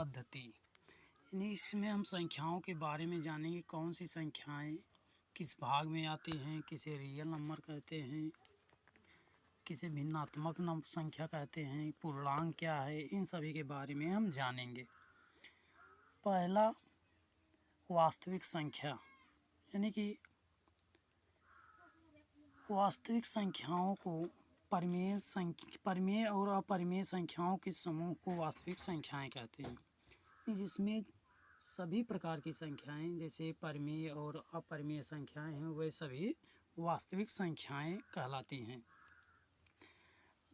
पद्धति, यानी इसमें हम संख्याओं के बारे में जानेंगे। कौन सी संख्याएं किस भाग में आती हैं, किसे रियल नंबर कहते हैं, किसे भिन्नात्मक संख्या कहते हैं, पूर्णांक क्या है, इन सभी के बारे में हम जानेंगे। पहला, वास्तविक संख्या, यानी कि वास्तविक संख्याओं को परिमेय और अपरिमेय संख्याओं के समूह को वास्तविक संख्याएं कहते हैं, जिसमें सभी प्रकार की संख्याएं जैसे परिमेय और अपरिमेय संख्याएं हैं वे सभी वास्तविक संख्याएं कहलाती हैं।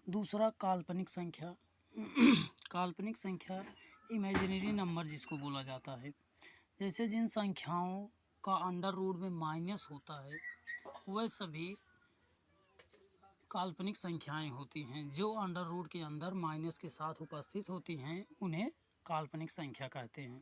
दूसरा, काल्पनिक संख्या। काल्पनिक संख्या इमेजिनरी नंबर जिसको बोला जाता है, जैसे जिन संख्याओं का अंडर रूट में माइनस होता है वह सभी काल्पनिक संख्याएं होती हैं। जो अंडर रूट के अंदर माइनस के साथ उपस्थित होती हैं उन्हें काल्पनिक संख्या कहते हैं।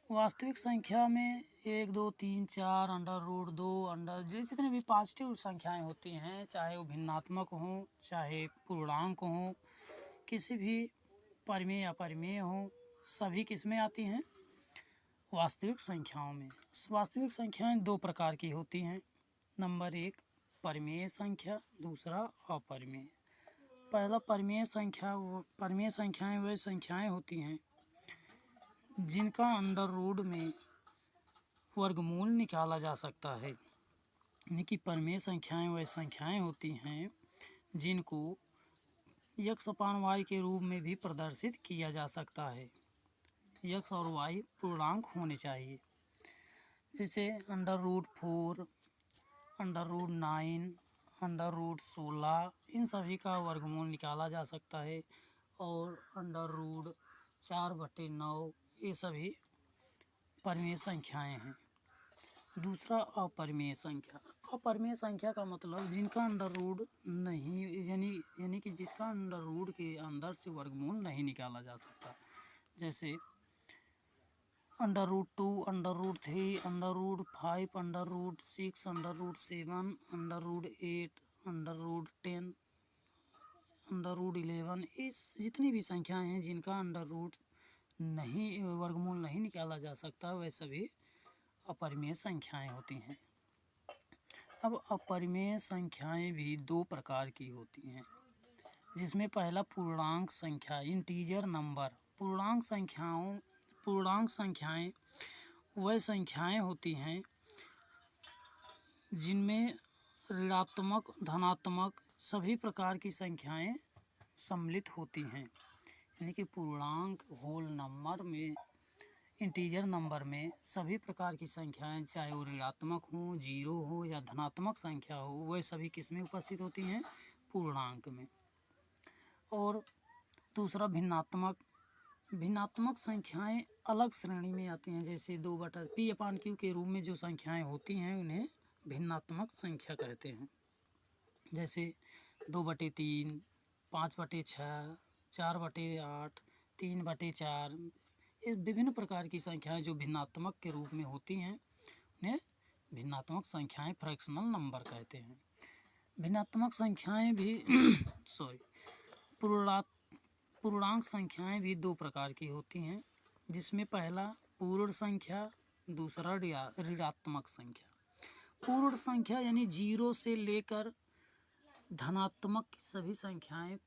वास्तविक संख्या में 1, 2, 3, 4, अंडर रूट 2, अंडर जितने भी पॉजिटिव संख्याएं होती हैं, चाहे वो भिन्नात्मक हों, चाहे पूर्णांक हों, किसी भी परिमेय अपरिमेय हों, सभी किस में आती हैं? वास्तविक संख्याओं में। वास्तविक संख्याएं दो प्रकार की होती हैं। नंबर 1, परिमेय संख्या, दूसरा अपरिमेय। पहला, परिमेय संख्या। परिमेय संख्याएं वह संख्याएं होती हैं जिनका अंडर रूट में वर्गमूल निकाला जा सकता है। यानी कि परिमेय संख्याएं वह संख्याएं होती हैं जिनको x अपान y के रूप में भी प्रदर्शित किया जा सकता है। x और y पूर्णांक होने चाहिए, जैसे under root 4, under root 9, under root 16, इन सभी का वर्गमूल निकाला जा सकता है। और अंडर रूट 4/9, ये सभी परिमेय संख्याएं हैं। दूसरा, अपरिमेय संख्या। अपरिमेय संख्या का मतलब जिनका अंडर रूट नहीं, यानी कि जिसका अंडर रूट के अंदर से वर्गमूल नहीं निकाला जा सकता, जैसे under root 2, under root 3, under root 5, under root 6, under root 7, under root 8, under root 10, under root 11, इस जितनी भी संख्याएं हैं जिनका अंडर रूट नहीं, वर्गमूल नहीं निकाला जा सकता, वे सभी अपरिमेय संख्याएं होती हैं। अब अपरिमेय संख्याएं भी दो प्रकार की होती हैं, जिसमें पहला पूर्णांक संख्या, इंटीजर नंबर। पूर्णांक संख्याएं वह संख्याएं होती हैं जिनमें ऋणात्मक, धनात्मक सभी प्रकार की संख्याएं सम्मिलित होती हैं। यानी कि पूर्णांक होल नंबर में, इंटीजर नंबर में सभी प्रकार की संख्याएं, चाहे वो ऋणात्मक हो, जीरो हो या धनात्मक संख्या हो, वह सभी किस में उपस्थित होती हैं? पूर्णांक में। और दूसरा, भिन्नात्मक संख्याएं अलग श्रेणी में आती हैं, जैसे 2/p/q के रूप में जो संख्याएं होती हैं उन्हें भिन्नात्मक संख्या कहते हैं। जैसे 2/3, 5/6, 4/8, 3/4, ये विभिन्न प्रकार की संख्याएं जो भिन्नात्मक के रूप में होती हैं उन्हें भिन्नात्मक संख्याएं, फ्रैक्शनल नंबर कहते हैं। भिन्नात्मक संख्याएं भी पूर्णांक संख्याएं भी दो प्रकार की होती हैं, जिसमें पहला पूर्ण संख्या, दूसरा ऋणात्मक संख्या। पूर्ण संख्या यानी 0 से लेकर धनात्मक की सभी संख्याएं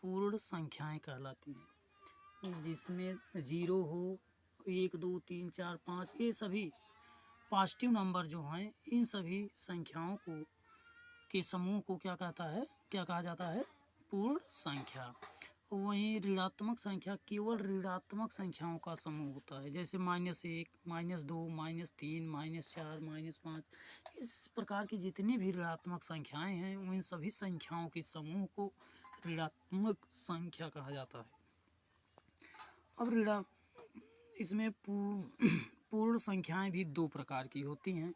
पूर्ण संख्याएं कहलाती हैं, जिसमें 0 हो, 1, 2, 3, 4, 5, ये सभी पॉजिटिव नंबर जो हैं, इन सभी संख्याओं के समूह को क्या कहा जाता है? पूर्ण संख्या। वहीं ऋणात्मक संख्या केवल ऋणात्मक संख्याओं का समूह होता है, जैसे -1, -2, -3, -4, -5, इस प्रकार की जितनी भी ऋणात्मक संख्याएं हैं उन सभी संख्याओं के समूह को ऋणात्मक संख्या कहा जाता है। अब इसमें पूर्ण संख्याएं भी दो प्रकार की होती हैं,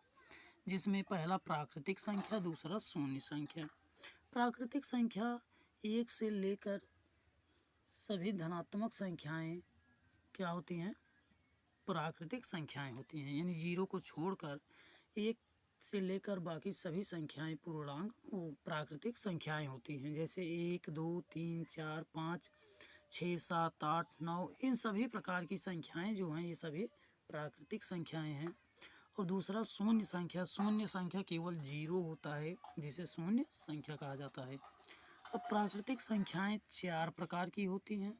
जिसमें पहला प्राकृतिक संख्या, दूसरा शून्य संख्या। प्राकृतिक संख्या 1 से लेकर सभी धनात्मक संख्याएं क्या होती हैं? प्राकृतिक संख्याएं होती हैं, यानी 0 को छोड़कर 1 से लेकर बाकी सभी संख्याएं पूर्णांक प्राकृतिक संख्याएं होती हैं, जैसे 1, 2, 3, 4, 5, 6, 7, 8, 9 इन सभी प्रकार की संख्याएं जो हैं ये सभी प्राकृतिक संख्याएं हैं। और दूसरा शून्य संख्या, शून्य संख्या केवल 0 होता है जिसे शून्य संख्या कहा जाता है। अब प्राकृतिक संख्याएं 4 प्रकार की होती हैं,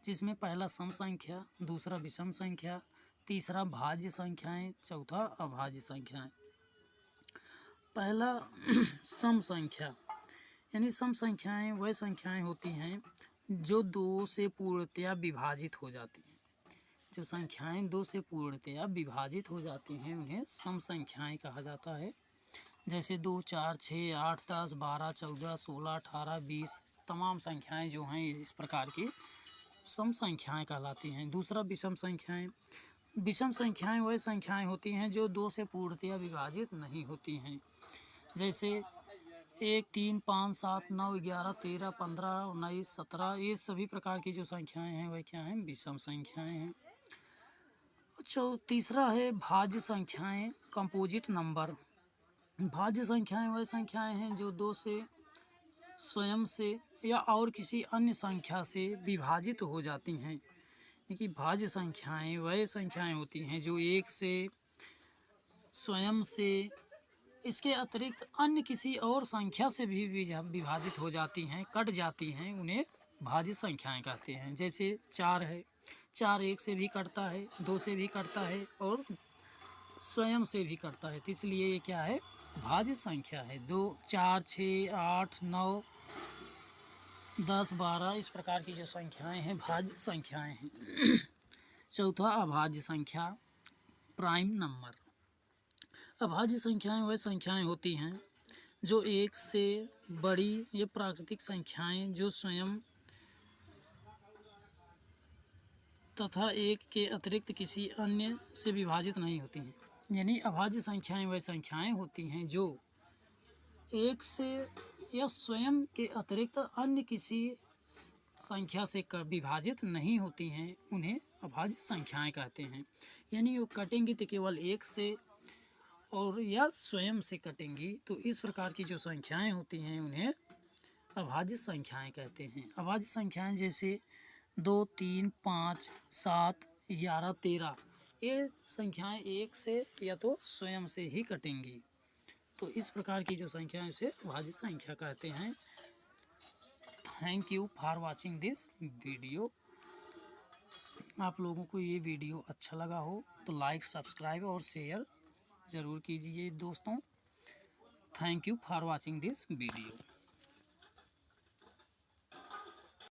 जिसमें पहला सम संख्या, दूसरा विषम संख्या, तीसरा भाज्य संख्याएं, चौथा अभाज्य संख्याएं। पहला सम संख्या, यानी सम संख्याएं वह संख्याएं होती हैं जो 2 से पूर्णतया विभाजित हो जाती हैं। जो संख्याएं 2 से पूर्णतया विभाजित हो जाती हैं उन्हें सम संख्याएं कहा जाता है। जैसे 2, 4, 6, 8, 10, 12, 14, 16, 18, 20 तमाम संख्याएं जो हैं इस प्रकार की सम संख्याएं कहलाती हैं। दूसरा विषम संख्याएं, विषम संख्याएं वह संख्याएं होती हैं जो 2 से पूर्णतया विभाजित नहीं होती हैं। जैसे 1, 3, 5, 7, 9, 11, 13, 15, 19, 17 ये सभी प्रकार की जो संख्याएं हैं वह क्या हैं, विषम संख्याएं हैं। तीसरा है भाज्य संख्याएं, कंपोजिट नंबर। भाज्य संख्याएं वह संख्याएं हैं जो 2 से स्वयं से या और किसी अन्य संख्या से विभाजित हो जाती हैं। देखिए भाज्य संख्याएं वह संख्याएं होती हैं जो 1 से, स्वयं से, इसके अतिरिक्त अन्य किसी और संख्या से भी विभाजित हो जाती हैं, कट जाती हैं, उन्हें भाज्य संख्याएं कहते हैं। जैसे 4 है, 4 1 से भी कटता है, 2 से भी कटता है और स्वयं से भी कटता है, तो इसलिए ये क्या है, भाज्य संख्या है। 2, 4, 6, 8, 9, 10, 12 इस प्रकार की जो संख्याएं हैं भाज्य संख्याएं हैं। चौथा अभाज्य संख्या, प्राइम नंबर। अभाज्य संख्याएं वह संख्याएं होती हैं जो 1 से बड़ी ये प्राकृतिक संख्याएं जो स्वयं तथा 1 के अतिरिक्त किसी अन्य से विभाजित नहीं होती हैं। यानी अभाज्य संख्याएं वह संख्याएं होती हैं जो 1 से या स्वयं के अतिरिक्त अन्य किसी संख्या से विभाजित नहीं होती हैं, उन्हें अभाज्य संख्याएं कहते हैं। यानी वो कटेंगी तो केवल 1 से और या स्वयं से कटेंगी, तो इस प्रकार की जो संख्याएं होती हैं उन्हें अभाज्य संख्याएं कहते हैं। अभाज्य संख्याएं जैसे 2, 3, 5, 7, 11, 13 ये संख्याएं 1 से या तो स्वयं से ही कटेंगी, तो इस प्रकार की जो संख्याएं उसे अभाज्य संख्या कहते हैं। Thank you for watching this video. आप लोगों को ये वीडियो अच्छा लगा हो तो लाइक, सब्सक्राइब और शेयर ज़रूर कीजिए दोस्तों। Thank you for watching this video.